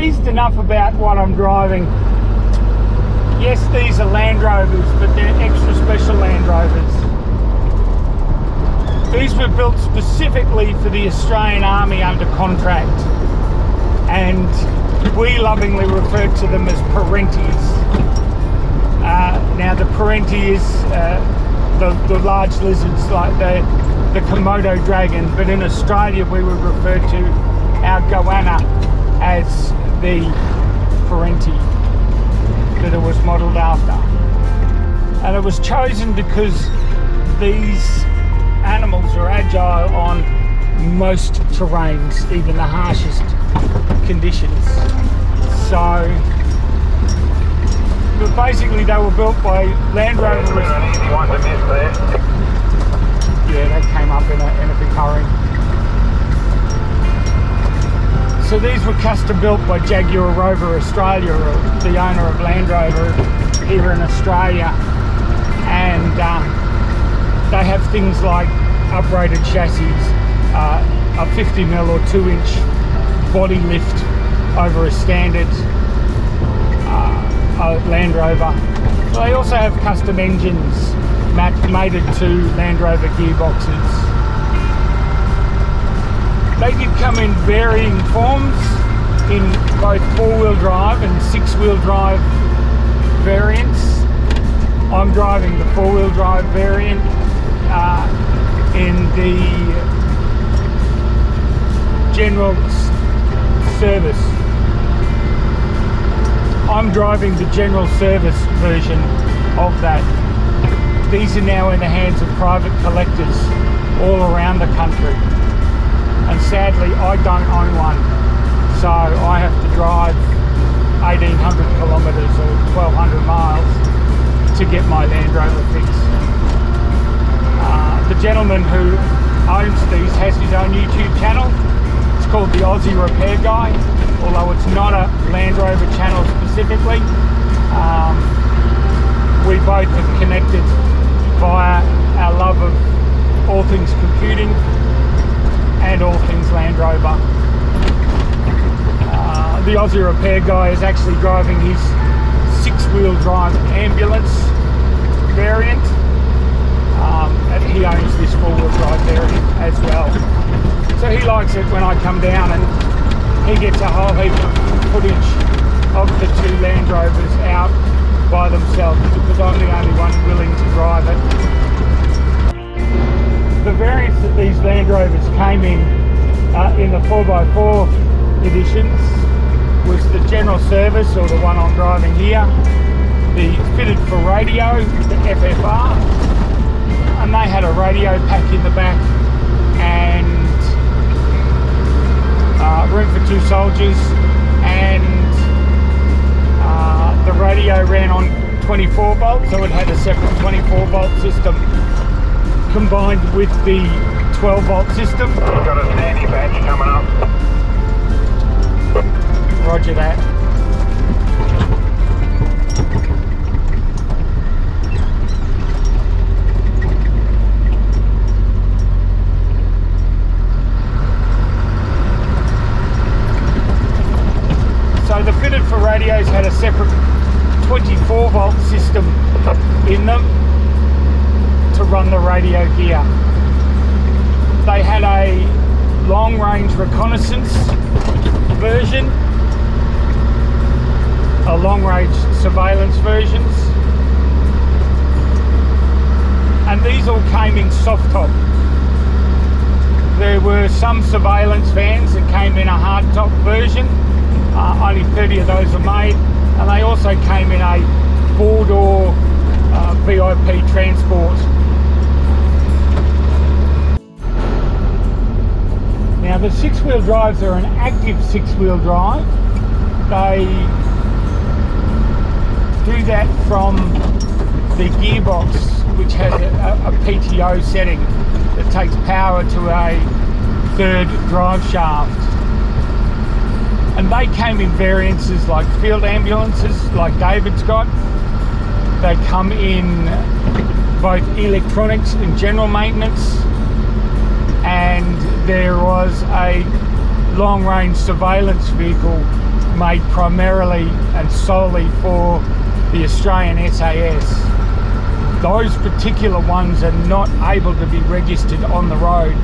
teased enough about what I'm driving. Yes, these are Land Rovers, but they're extra special Land Rovers. These were built specifically for the Australian Army under contract, and we lovingly refer to them as Parentis. Now the Parenti is the large lizards like the Komodo dragon, but in Australia we would refer to our goanna as the Parenti that it was modelled after. And it was chosen because these animals are agile on most terrains, even the harshest conditions. So but basically they were built by Land Rovers. Yeah, they came up in a big hurry. So these were custom built by Jaguar Rover Australia, the owner of Land Rover here in Australia, and they have things like uprated chassis, a 50mm or 2-inch body lift over a standard Land Rover. They also have custom engines mated to Land Rover gearboxes. They did come in varying forms in both 4-wheel drive and 6-wheel drive variants. I'm driving the 4-wheel drive variant in the general service. I'm driving the general service version of that. These are now in the hands of private collectors all around the country. And sadly, I don't own one. So I have to drive 1,800 kilometres or 1,200 miles to get my Land Rover fixed. The gentleman who owns these has his own YouTube channel. It's called the Aussie Repair Guy, although it's not a Land Rover channel specifically. We both have connected via our love of all things computing and all things Land Rover. The Aussie Repair Guy is actually driving his 6-wheel drive ambulance variant. And he owns this 4-wheel drive variant as well. So he likes it when I come down and he gets a whole heap of footage of the 2 Land Rovers out by themselves because I'm the only one willing to drive it. The variants that these Land Rovers came in the 4x4 editions was the general service, or the one I'm driving here, the fitted for radio, the FFR, and they had a radio pack in the back and room for 2 soldiers, and the radio ran on 24 volts, so it had a separate 24 volt system combined with the 12 volt system. You've got a sandy patch coming up. Roger that. So the fitted for radios had a separate 24 volt system in them to run the radio gear. They had a long range reconnaissance version, a long range surveillance versions, and these all came in soft top. There were some surveillance vans that came in a hard top version, only 30 of those were made, and they also came in a 4-door VIP transport. Now the 6-wheel drives are an active 6-wheel drive. They do that from the gearbox, which has a PTO setting that takes power to a 3rd drive shaft. And they came in variances like field ambulances, like David's got. They come in both electronics and general maintenance. And there was a long-range surveillance vehicle made primarily and solely for the Australian SAS. Those particular ones are not able to be registered on the road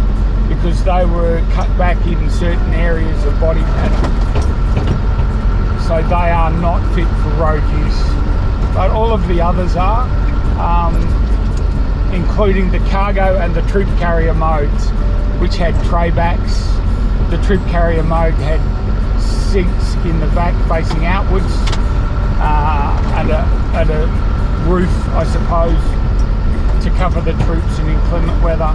because they were cut back in certain areas of body pattern. So they are not fit for road use. But all of the others are, including the cargo and the troop carrier modes, which had tray backs. The troop carrier mode had seats in the back facing outwards, and a roof, I suppose, to cover the troops in inclement weather.